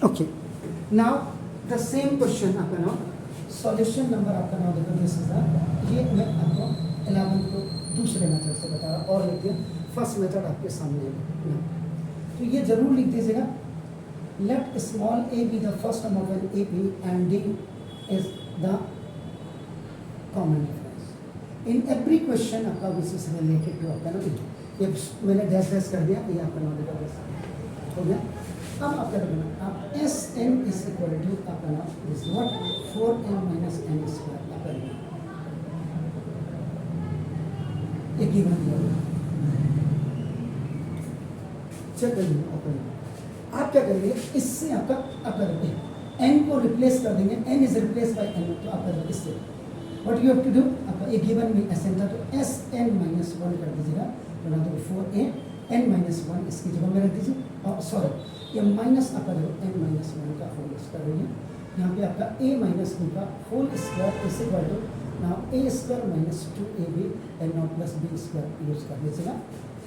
Okay, now the same question आपका now solution number आपका now देखो दिस इज ये मैं आपको 11 को दूसरे मेथड से बता रहा और लिख दिया, फर्स्ट मेथड आपके सामने है। तो ये जरूर लिख दीजिएगा, let small a be the first term of an A B and d is the common difference in every question आपका विच इज रिलेटेड टू आपका ना, ये मैंने डैश डैश कर दिया, ये आपका नाम देखो हो गया। अब आपका करना आप s n is equal to आपका नाम this what 4n minus n square आपका ये गिवन दिया चेक करिए आप क्या करेंगे, इससे आपका आप करेंगे n को रिप्लेस कर देंगे, n is replace by n, तो आप करेंगे इससे what you have to do, आपका ये गिवन में एस एन था तो एस एन माइनस 1 कर दीजिएगा, तो ना तो 4n माइनस 1 इसकी जगह में रख दीजिए, और सॉरी ये माइनस आपका देखो n माइनस 1 का होल स्क्वायर हो गया, यहाँ पे आपका a माइनस बी का whole square is equal to now a square minus 2ab and not plus b square use कर लीजिएगा।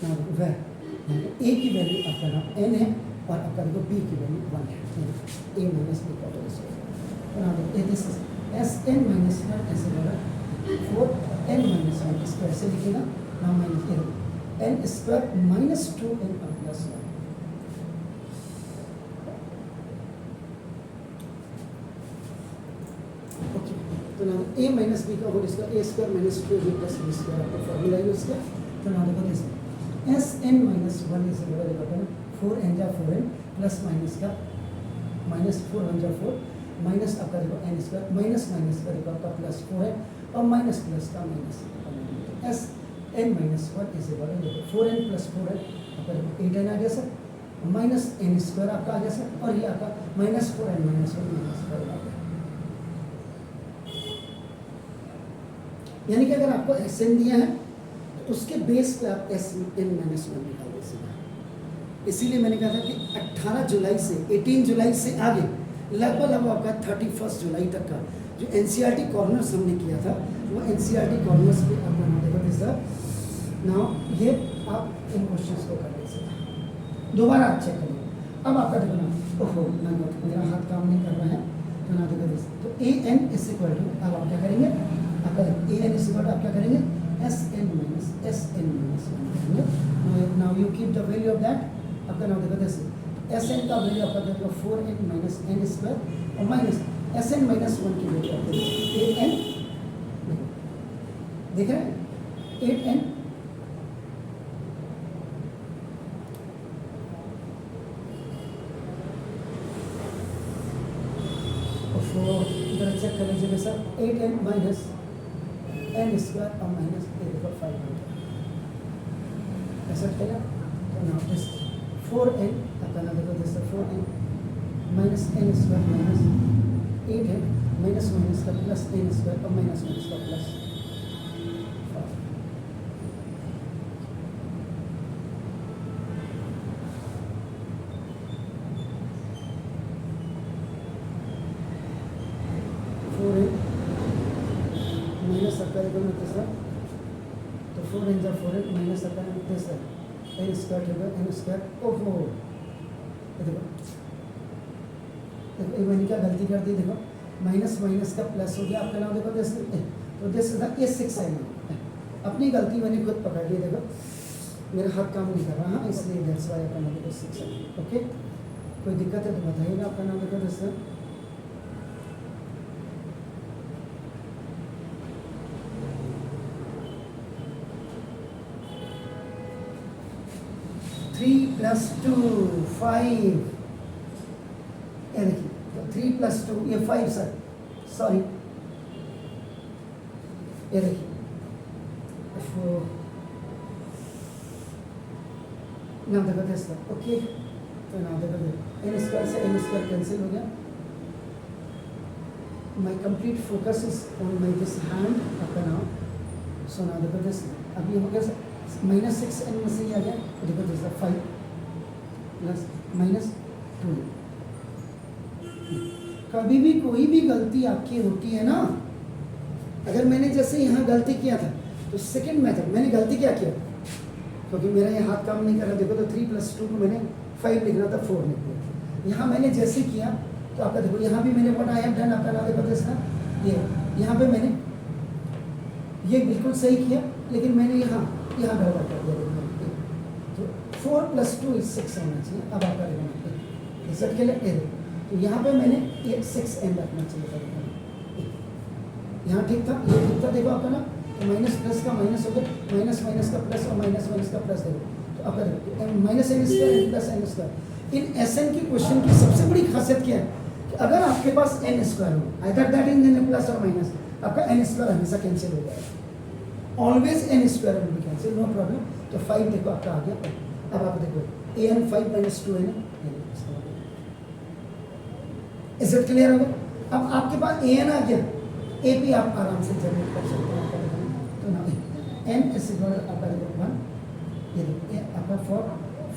नाउ वेयर यहाँ पे a की वैल्यू आपका नाम n है और आपका देखो b की वैल्यू 1 है, a माइनस b का होल स्क्वायर, नाउ देखो this is sn minus 1 is equal to 4n minus 1 square से लिखिएगा, now minus n square minus 2n plus 1, तो ना a माइनस बी का whole square a square minus 2b plus b square आपका formula use किया, तो ना देखो this s n minus 1 is equal to 4n जा 4n प्लस माइनस का माइनस 4 जा 4 माइनस आपका देखो n स्क्वायर माइनस माइनस का देखो आपका प्लस 4 है और माइनस प्लस का minus s n minus 1 is equal to 4n plus 4n आपका देखो 8n आ गया सर, माइनस n स्क्वायर आपका आ गया सर, और ये आपका माइनस 4n माइनस 1 माइनस 4 आ गया, यानी कि अगर आपको एस एन दिया है तो उसके बेस पे आप एस एन माइनस 1 निकाल दीजिएगा। इसीलिए मैंने कहा था कि 18 जुलाई से 18 जुलाई से आगे लगभग आपका 31 जुलाई तक का जो एनसीईआरटी कॉर्नर्स हमने किया था वो एनसीईआरटी कॉर्नर्स पे आप बना देगा सर। नाउ ये आप इन क्वेश्चंस को कर लीजिएगा, दोबारा आप चेक करिए। अब आपका देखो ना, ओहो मेरा हाथ काम नहीं कर रहा है, तो ना देखो तो A N is equal to, अब आप क्या करेंगे, आपका A N is equal to आप क्या करेंगे एस एन माइनस 1 करेंगे, now you keep the value of that, आपका नाउ देखो दिस एस एन का वैल्यू आपका देखो 4n माइनस n स्क्वायर और माइनस एस एन माइनस 1 की वैल्यू आपको ए एन देख रहे हैं 8n इधर चेक कर लीजिएगा sir, 8n minus n square और माइनस a देखो 5 ऐसा चलेगा, तो नाउ दिस 4n आपका ना देखो this 4n minus n square minus 8 है माइनस माइनस का प्लस n स्क्वायर और माइनस माइनस का प्लस 4n माइनस आपका देखो ना तीसरा, तो 4n जा 4n माइनस आपका तीसरा n स्क्वायर होगा n स्क्वायर ओहो देखो देखो मैंने क्या गलती कर दी, देखो माइनस माइनस का प्लस हो गया आपका नाम देखो दिस, तो दिस इज द A6 है ना, अपनी गलती मैंने खुद पकड़ ली, देखो मेरा हाथ काम नहीं कर रहा, हाँ इसलिए दैट्स व्हाई आपका नाम देखो 6 है। ओके, कोई दिक्कत है तो बताइएगा, आपका नाम देखो दिस 3 + 2 5, ये देखिए तो 3 + 2 ये 5 सर, सॉरी ये देखिए ना देखो दिस, ओके तो ना देखो n स्क्वायर से n स्क्वायर कैंसिल हो गया, my complete focus is on my this hand आपका नाम, सो ना देखो दिस अब ये हो गया सर माइनस 6n में से ही आ गया, देखो दिस 5 प्लस माइनस 2। कभी भी कोई भी गलती आपकी होती है ना, अगर मैंने जैसे यहाँ गलती किया था तो सेकंड मेथड मैंने गलती क्या किया, क्योंकि मेरा ये हाथ काम नहीं कर रहा, देखो तो 3 + 2 को मैंने 5 लिखना था 4 लिख दिया, यहाँ मैंने जैसे किया तो आपका देखो यहाँ भी मैंने व्हाट आई हैव डन आपका नाम देखो दिस ना, ये यहाँ पे मैंने ये बिल्कुल सही किया, लेकिन मैंने यहाँ गड़बड़ कर दिया देखो। तो 4 + 2 = 6 होना चाहिए। अब आपका देखो रिजल्ट के लिए तो यहाँ पे मैंने ये 6n रखना चाहिए था, यहाँ ठीक था, ये ठीक था देखो आपका ना। तो माइनस प्लस का माइनस हो गया, माइनस माइनस का प्लस और माइनस माइनस का प्लस देखो। तो आपका देखो -n² प्लस n²। इन Sn की क्वेश्चन की सबसे बड़ी खासियत क्या है कि अगर आपके पास n² हो, आइदर दैट इन प्लस और माइनस, आपका n² हमेशा कैंसिल हो जाएगा। Always n² will be cancel, no problem. तो 5 देखो आपका आ गया। अब आप देखो an 5 - 2 है ना, इज इट क्लियर हो गया? अब आपके पास an आ गया, AP आप आराम से जनरेट कर सकते हैं। तो ना n = आपका देखो 1, ये देखो आपका फॉर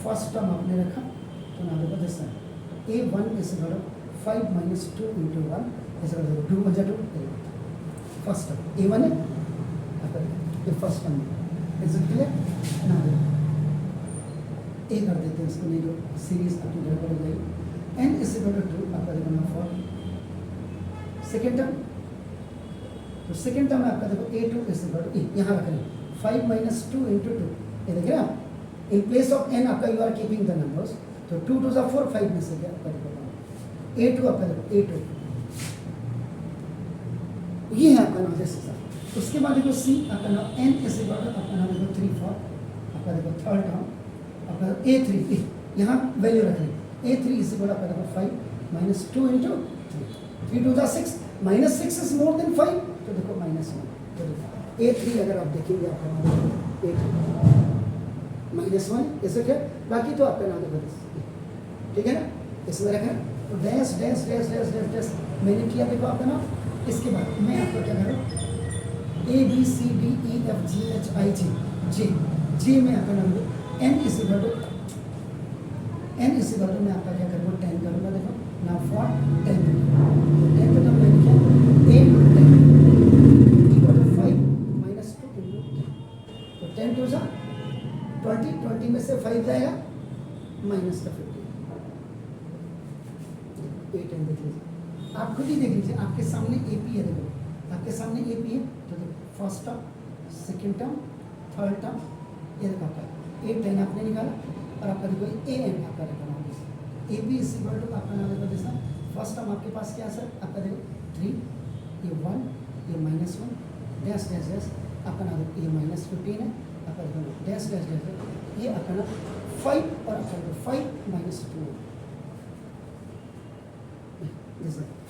फर्स्ट टर्म आपने रखा। तो ना देखो this a1 = 5 - 2 × 1 = 2 × 2 first term a1 है आपका, ये first term is it clear ना। ए कर देते हैं इसको, नहीं तो सीरीज आपकी गड़बड़ हो जाएगी। n = 2 आपका देखो फॉर सेकेंड टर्म। तो सेकेंड टर्म में आपका देखो a2 = यहाँ रख रहे हैं 5 - 2 × 2, ये देखिए ना, इन प्लेस ऑफ n आपका you are keeping the numbers. तो 2 × 2 = 4, 5 में से क्या आपका देखो a2 आपका देखो a2 ये है आपका नाम जैसे। उसके बाद देखो c आपका नाम n = आपका नाम देखो 3 फॉर आपका देखो थर्ड टर्म आपका a3 यहाँ वैल्यू रख रहे हैं a3 = आपका देखो 5 - 2 × 3, 3 × 2 = 6, -6 इज मोर देन 5, तो देखो -1। तो a3 अगर आप देखेंगे आपका नाम a3 -1 ऐसे क्या, बाकी तो आपका नाम देखो ठीक है ना, इसमें रखें। तो dash dash dash dash dash dash मैंने किया देखो आपका नाम। इसके बाद मैं आपको क्या करूँ, A B C D E F G H I J में आपका नाम n = मैं आपका क्या करूँगा 10 करूँगा देखो ना फॉर 10 तो तब मैंने क्या a × 10 = 5 - 2 × 10। तो 10 × 2 = 20 में से 5 जाएगा माइनस का 50। 8 देख लीजिए, आप खुद ही देख लीजिए, आपके सामने AP है देखो, आपके सामने AP है। तो देखो first term, second term, third term, ये देखो आपका 8 10 आपने निकाला और आपका देखो an आपका देखो नाम AP = आपका नाम देखो जैसा फर्स्ट टर्म आपके पास क्या सर आपका देखो 3, ये 1, ये -1 डैश डैश डैश आपका नाम देखो ये -15 है आपका देखो डैश डैश डैश ये आपका नाम 5 और आपका देखो 5 - 2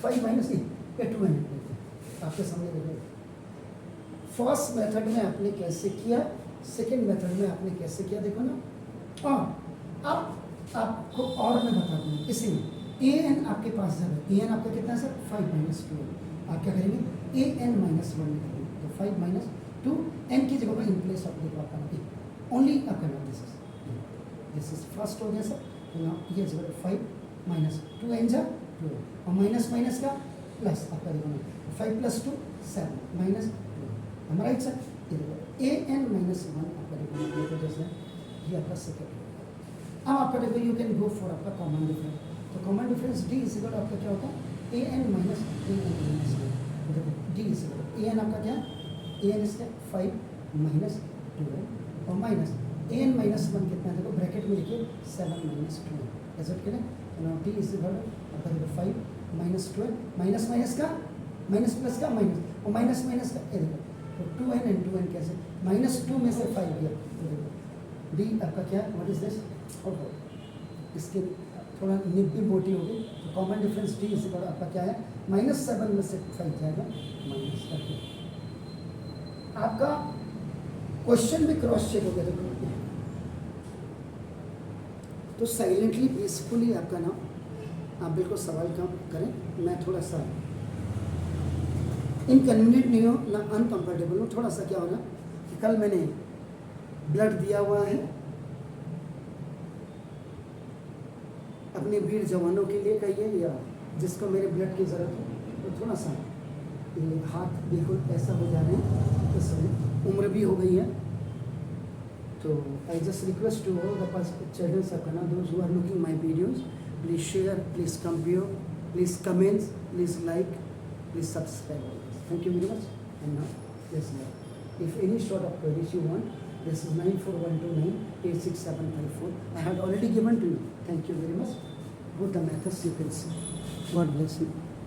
5 - ये 2 है आपके सामने देखो। फर्स्ट मेथड में आपने कैसे किया, सेकंड मेथड में आपने कैसे किया देखो ना। और अब आपको और मैं बता दूँ, इसी में an आपके पास जब है an आपका कितना है सर 5 - 2, आप क्या करेंगे an - 1 निकालेंगे। तो 5 - 2 n की जगह पर इन प्लेस ऑफ देखो आपका ओनली आपका नाम दिस इज फर्स्ट हो गया सर। तो ना ये 5 - 2 n 2 और माइनस माइनस का प्लस आपका देखो 5 + 2 7 -2 हमारा राइट सर। ये देखो an - 1 आपका देखो जैसे ये आपका सेकेंड। अब आपका देखो यू कैन गो फॉर आपका कॉमन डिफरेंस। तो कॉमन डिफरेंस d = आपका क्या होता है an - an - 1। देखो d = an आपका क्या an इसका 5 - 2 है और माइनस an - 1 कितना है देखो ब्रैकेट में लिखिए 7 - 2 ऐसा के लिए ना d = आपका देखो 5 - 12 माइनस माइनस का माइनस प्लस का माइनस और माइनस माइनस का ये देखो। तो 2n and 2n कैसे -2 में से 5 गया। तो देखो d आपका क्या व्हाट इज दिस और इसके थोड़ा निब भी मोटी होगी। तो कॉमन डिफरेंस d = आपका क्या है -7 में से 5 जाएगा माइनस करके। आपका क्वेश्चन भी क्रॉस चेक हो गया देखो। तो साइलेंटली पीसफुली आपका नाम आप बिल्कुल सवाल काम करें। मैं थोड़ा सा इनकन्वीनियंट नहीं हो ना अनकम्फर्टेबल हो। थोड़ा सा क्या होना कि कल मैंने ब्लड दिया हुआ है अपने वीर जवानों के लिए कहिए या जिसको मेरे ब्लड की ज़रूरत हो। तो थोड़ा सा ये हाथ बिल्कुल ऐसा हो जा रहे हैं, तो समय उम्र भी हो गई है। तो I just request to all the children of Kannada those who are looking my videos Please share, please comment, please comment, please like, please subscribe. Thank you very much. And now, yes, ma'am. If any sort of queries you want, this is 94129 I had already given to you. Thank you very much. Both the methods you can see. God bless you.